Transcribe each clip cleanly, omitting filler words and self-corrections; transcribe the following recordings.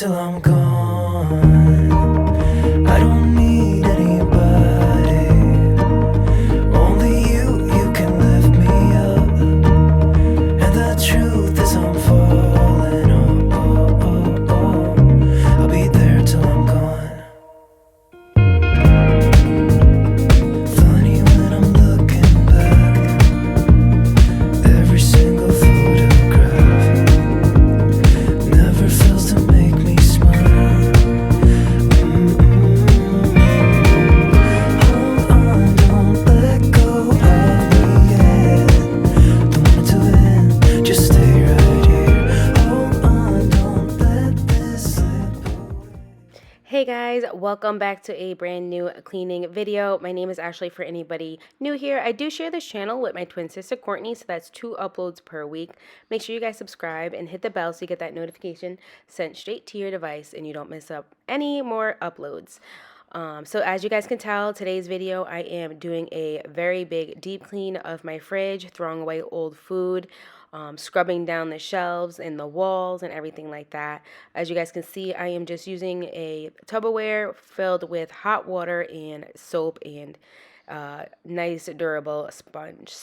till I'm gone. I don't need anybody. Only you can lift me up. And the truth is I'm falling. I'll be there till I'm gone. Funny when I'm looking back. Every single photograph never fails to make me smile. Hold on, don't let go of me yet. Don't want it to end, just stay right here. Hold on, don't let this slip away. Hey guys, welcome back to a brand new cleaning video. My name is Ashley for anybody new here. I do share this channel with my twin sister Courtney, so that's 2 uploads per week. Make sure you guys subscribe and hit the bell so you get that notification sent straight to your device and you don't miss up any more uploads. So as you guys can tell, today's video I am doing a very big deep clean of my fridge, throwing away old food, scrubbing down the shelves and the walls and everything like that. As you guys can see, I am just using a Tupperware filled with hot water and soap and nice durable sponge.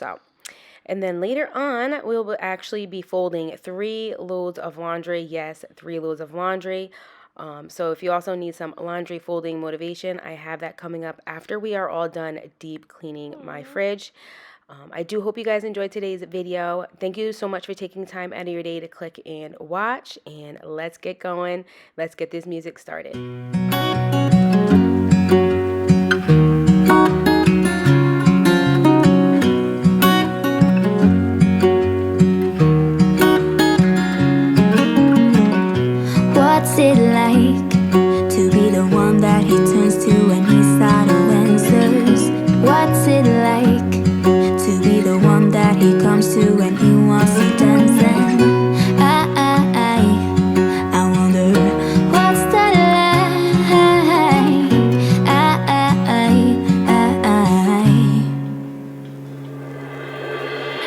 And then later on, we will actually be folding 3 loads of laundry. Yes, 3 loads of laundry. So if you also need some laundry folding motivation, I have that coming up after we are all done deep cleaning my fridge. I do hope you guys enjoyed today's video. Thank you so much for taking time out of your day to click and watch. And let's get going. Let's get this music started. What's it like to be the one that he turns to when he's out of answers? What's it like to be the one that he comes to when he wants to dance? And I wonder what's that like?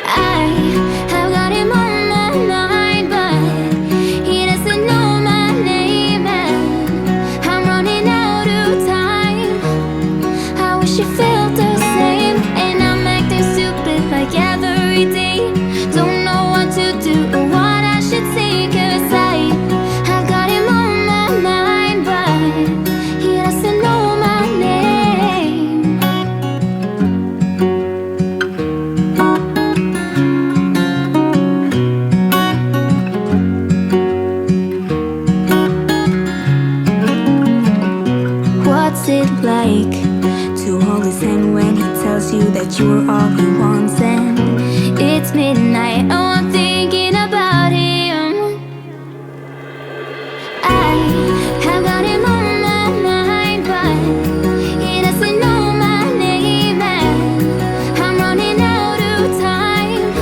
I have got him on my mind, but he doesn't know my name, and I'm running out of time. I wish you felt the same, and I'm acting stupid like every day. Don't know what to do or what I should say, 'cause I've got him on my mind, but he doesn't know my name. What's it like to hold his hand when he tells you that you're all he wants? And it's midnight, oh, I'm thinking about him. I have got him on my mind, but he doesn't know my name, and I'm running out of time.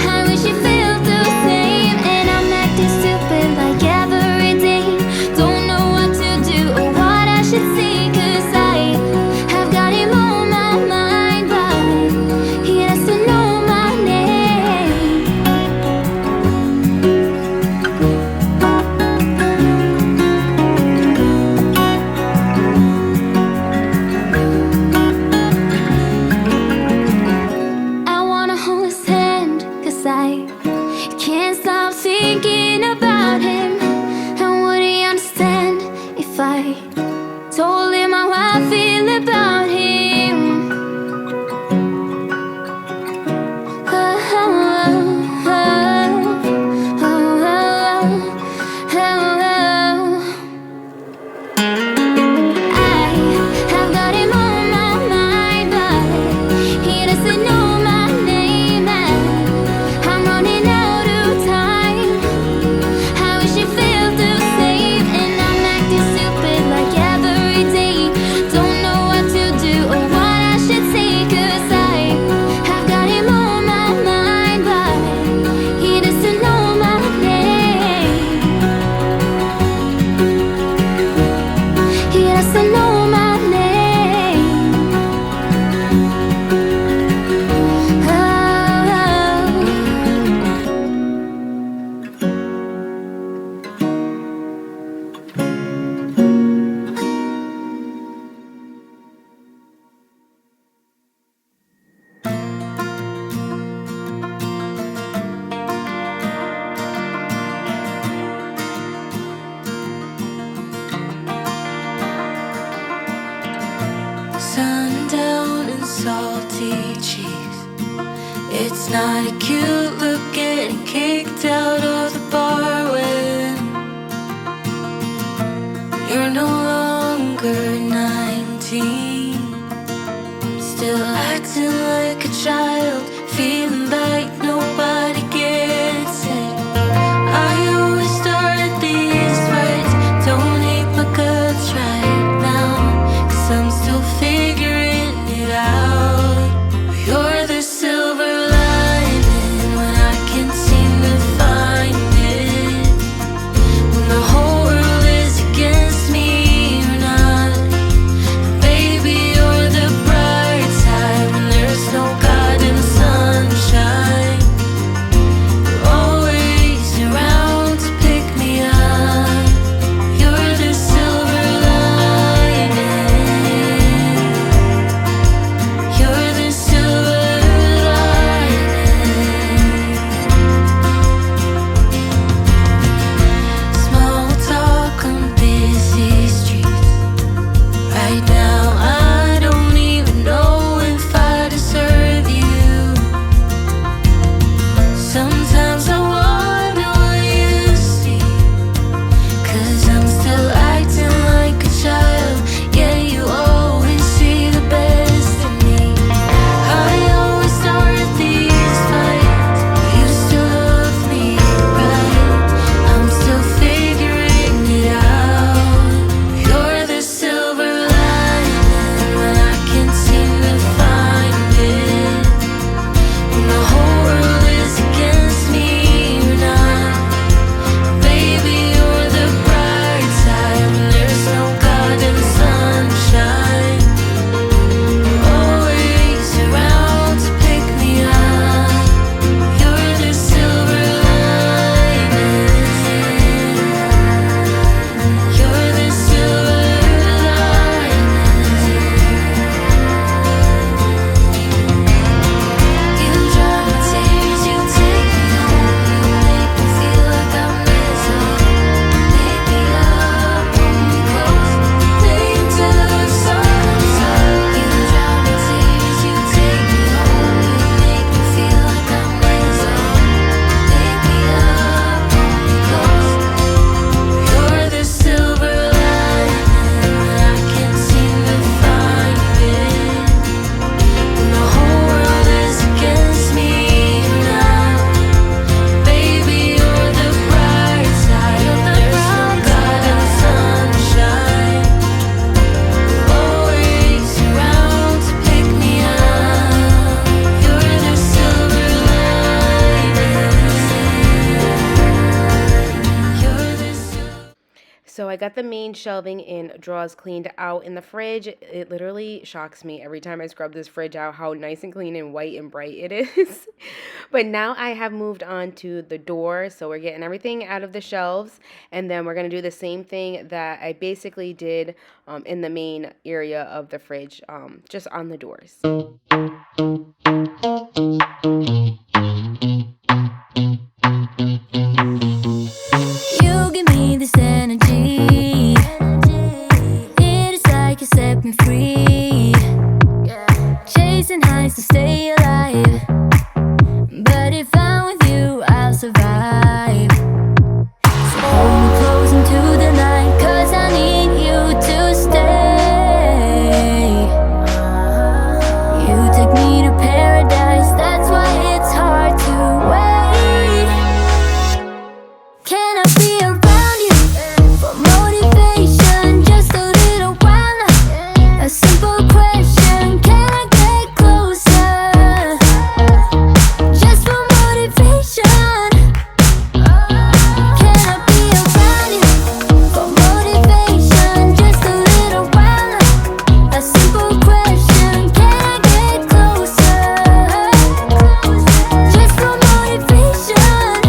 I wish you felt the same, and I'm acting stupid like every day. Don't know what to do or what I should say, 'cause I have got him on my mind, but he doesn't know my name. salty cheese. It's not a cute look getting kicked out of the bar when you're no longer 19. Still acting like a child, feeling like nobody gets it. I always start these fights, don't hate my guts right now, 'cause I'm still figuring it out. You're the silver lining when I can't seem to find it. When the whole world is against me, you're not. Baby, you're the bright side when there's no God in the sunshine. You're always around to pick me up. You're the silver lining. You're the silver lining. Small talk on busy streets. Right now, I don't even know if I deserve you. Sometimes I wonder what you see, 'cause I'm still acting like a child. Yeah, you always see the best in me. I always start these fights, you still love me, right? I'm still figuring it out. You're the silver lining when I can't seem to find it. When the whole world is against me, you're not. Baby, you're the bright side when there's no God in the sunshine. You're always around to pick me up. You're the silver lining. You're the silver lining. You dry my tears, you take me home, you make me feel like I'm missing. Make me up, pull me close, stay until the sun's up. You dry my tears, you take me home, you make me feel like I'm missing. Make me up, pull me close. You're the silver lining when I can't seem to find it. When the whole world is against me, you're not. Baby, you're the bright side when there's no God in the sunshine. You're always around to pick me up. You're the silver lining. You're the silver. So I got the main shelving and drawers cleaned out in the fridge. It literally shocks me every time I scrub this fridge out how nice and clean and white and bright it is. But now I have moved on to the door. So we're getting everything out of the shelves, and then we're going to do the same thing that I basically did in the main area of the fridge, just on the doors. You give me this energy. It is like you set me free. Chasing highs to stay alive. But if I'm with you, I'll survive. So hold me close into the night, 'cause I need you to stay. You take me to paradise, that's why it's hard to wait. Can I be around you for motivation? Just a little while now. A simple question, can I get closer? Just for motivation. Can I be around you for motivation? Just a little while now. A simple question, can I get closer? Just for motivation.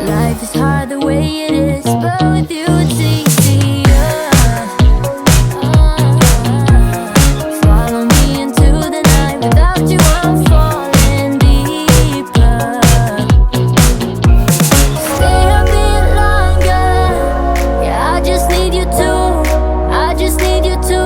Life is hard the way it is, but with you it's easier. Follow me into the night, without you I'm falling deeper. Stay a bit longer, yeah, I just need you to. I just need you to.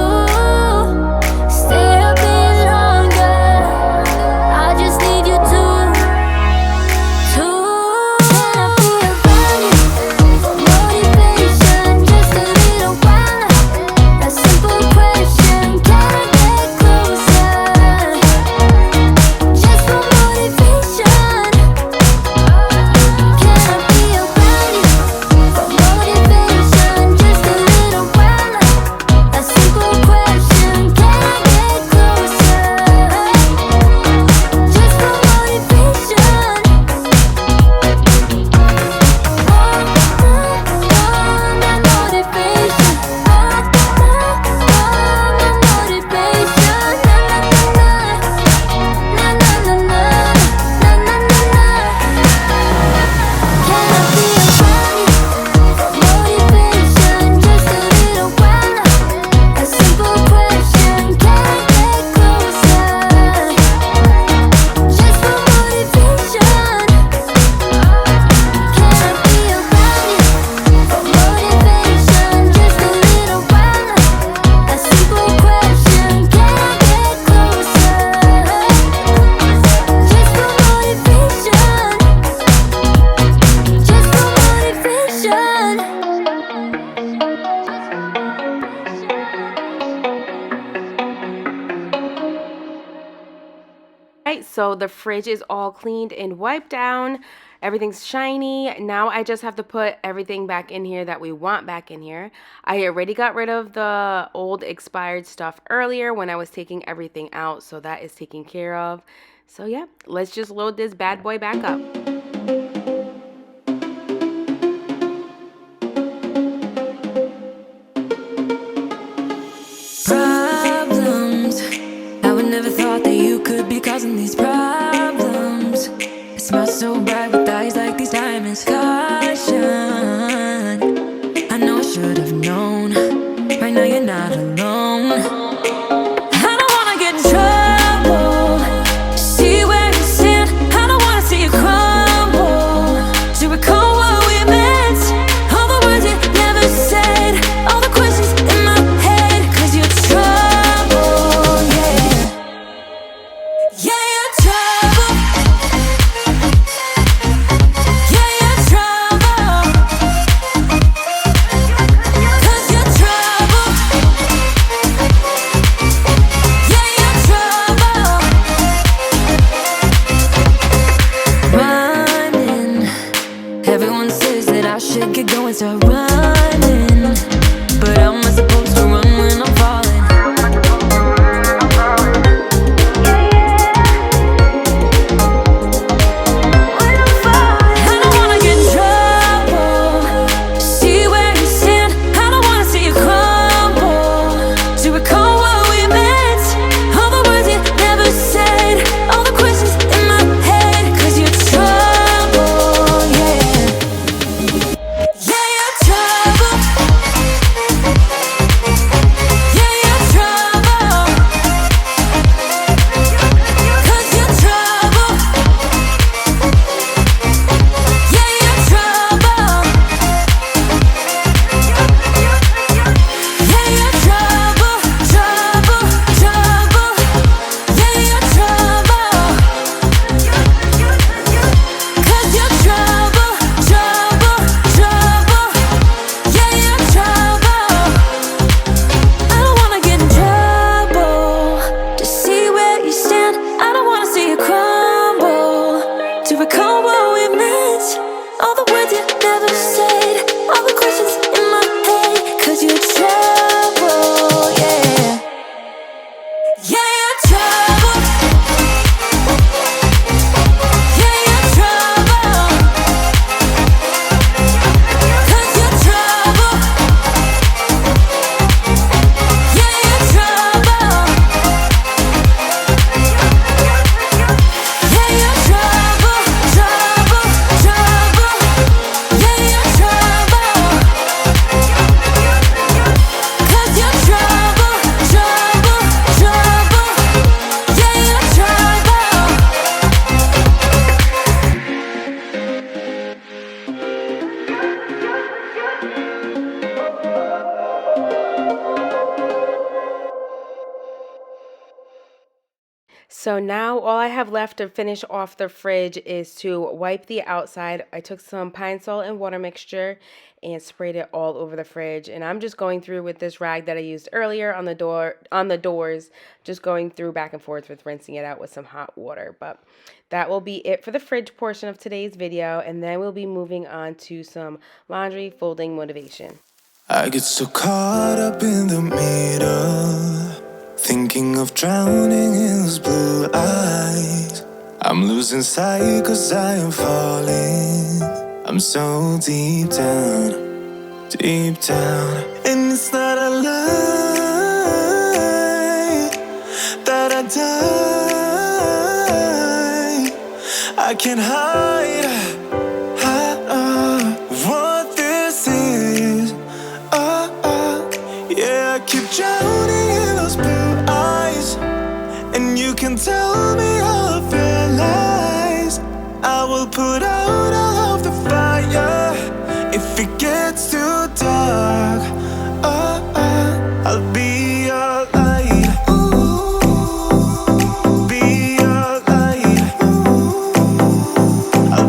So the fridge is all cleaned and wiped down. Everything's shiny. Now I just have to put everything back in here that we want back in here. I already got rid of the old expired stuff earlier when I was taking everything out, so that is taken care of. So yeah, let's just load this bad boy back up. Problems. I would never thought that you could be causing these problems. It smells so bright with eyes like these diamonds. Caution. I know I should have known. Right now you're not alone. I don't wanna get in trouble. See where you stand. I don't wanna see you crumble. To recall what we meant. All the words you never said. All the questions in my head. 'Cause you're trouble, yeah. Yeah, you're trouble. Yeah, you're trouble. 'Cause you're trouble. Yeah, you're trouble. Running. Everyone says that I should get going, start running. But how am I supposed to run when I'm falling? I don't wanna get in trouble. See where you stand. I don't wanna see you crumble. To recall what we meant. All the words you never said. All the questions in my head. 'Cause you're trouble, yeah. Yeah, you're trouble. Yeah, you're trouble. 'Cause you're trouble. Yeah, you're trouble. Yeah, you're trouble, trouble, trouble. Yeah, you're trouble. 'Cause you're trouble, trouble, trouble. Yeah, you're trouble. I don't wanna get in trouble. Just see where you stand. I don't wanna see you crumble. To recall what we meant. All the words you never said. All the questions in my head. 'Cause you're trouble, yeah. Yeah, you're trouble. Yeah, you're trouble. 'Cause you're trouble. Yeah, you're trouble. Yeah, you're trouble, trouble, trouble. Yeah, you're trouble. 'Cause you're trouble, trouble, trouble. Yeah, you're trouble. So now all I have left to finish off the fridge is to wipe the outside. I took some pine salt and water mixture and sprayed it all over the fridge. And I'm just going through with this rag that I used earlier on the doors, just going through back and forth with rinsing it out with some hot water. But that will be it for the fridge portion of today's video. And then we'll be moving on to some laundry folding motivation. I get so caught up in the middle, thinking of drowning in those blue eyes. I'm losing sight 'cause I am falling. I'm so deep down, and it's not a lie that I die. I can't hide what this is. Yeah, I keep drowning in those blue eyes, and you can tell me all of your lies. I will put out all of the fire if it gets too dark. I'll be your light. Be your light. I'll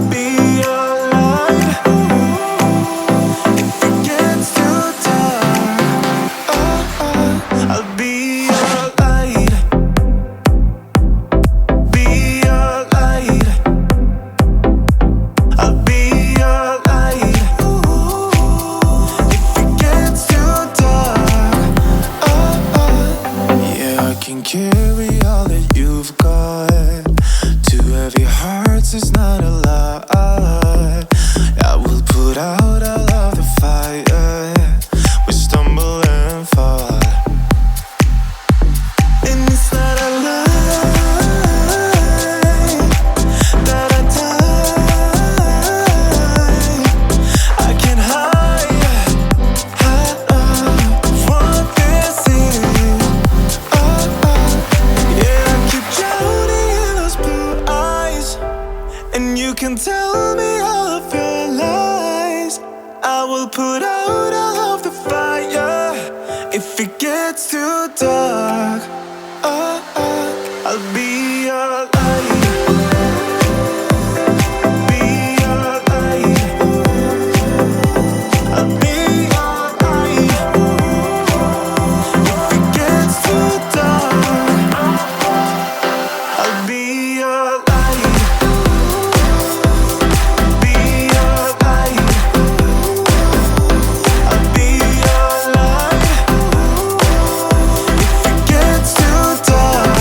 I will put out all of the fire if it gets too dark. I'll be your light. Be your light. I'll be your light. If it gets too dark, I'll be your light. Be your light. I'll be your light. If it gets too dark,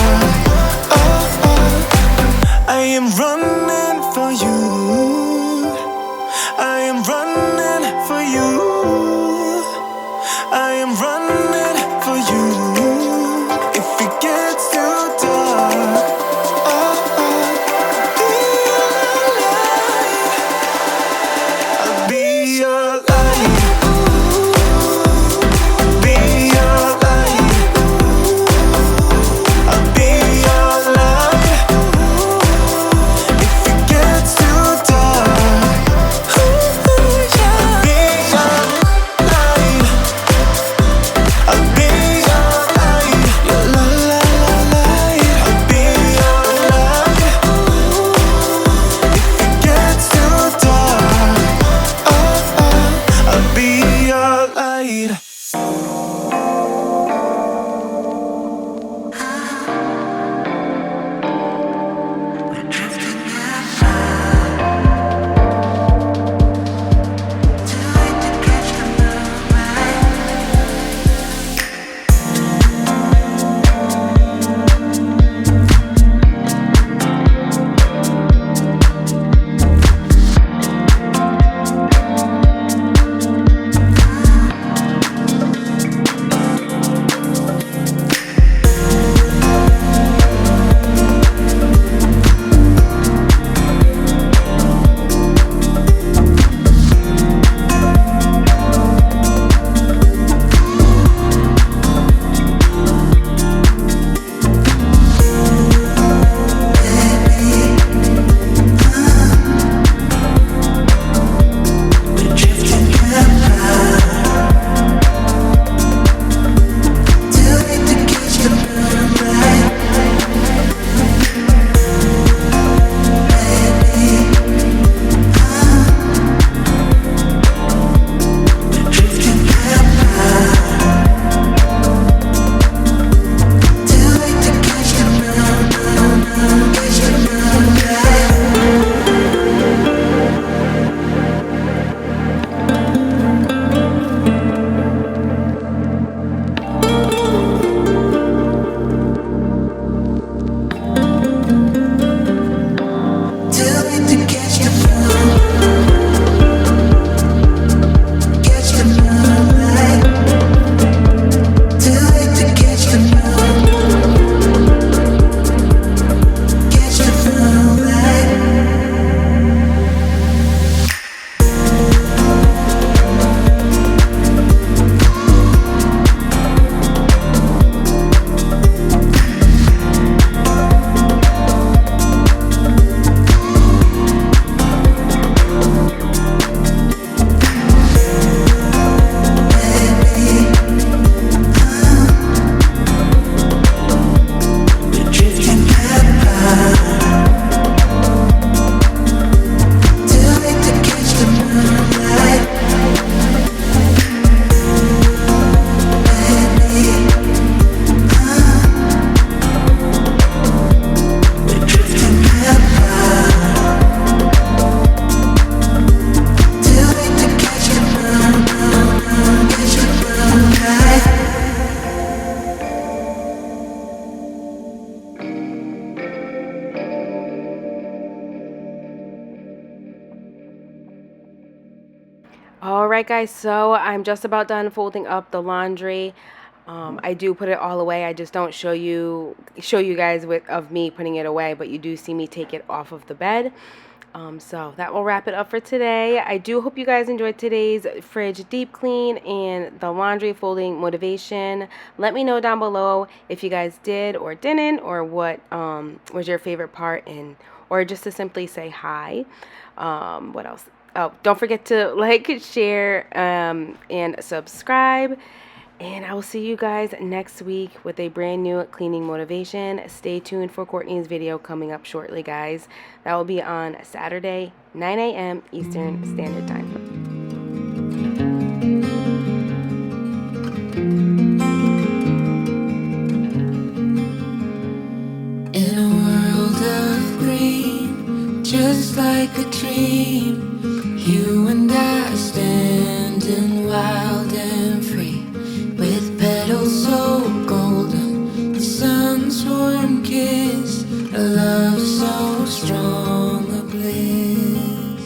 I am running for you. I am running for you. I am running for you. If it gets too dark, I'll be your light. Be your light. I'll be your light. If it gets too dark, I'll be your light. I'll be your light. Your light. I'll be your light. If it gets too dark, I'll be your light. Alright guys, so I'm just about done folding up the laundry. I do put it all away. I just don't show you guys of me putting it away, but you do see me take it off of the bed. So that will wrap it up for today. I do hope you guys enjoyed today's fridge deep clean and the laundry folding motivation. Let me know down below if you guys did or didn't, or what was your favorite part, or just to simply say hi. What else? Oh, don't forget to like, share, and subscribe. And I will see you guys next week with a brand new cleaning motivation. Stay tuned for Courtney's video coming up shortly, guys. That will be on Saturday, 9 a.m. Eastern Standard Time. In a world of green, just like a dream, you and I standing wild and free, with petals so golden, the sun's warm kiss, a love so strong, a bliss.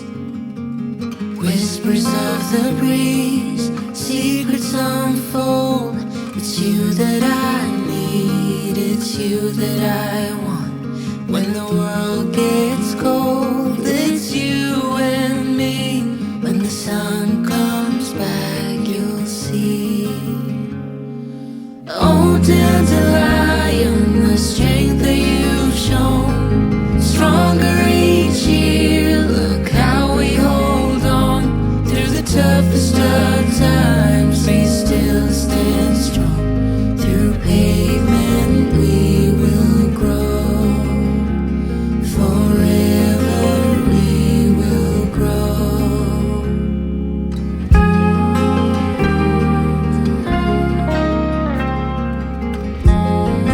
Whispers of the breeze, secrets unfold. It's you that I need, it's you that I want. When the world gets cold, it's you and me. When the sun comes back, you'll see. Oh, dandelion, the strength that you've shown, stronger each year. Look how we hold on through the toughest of times.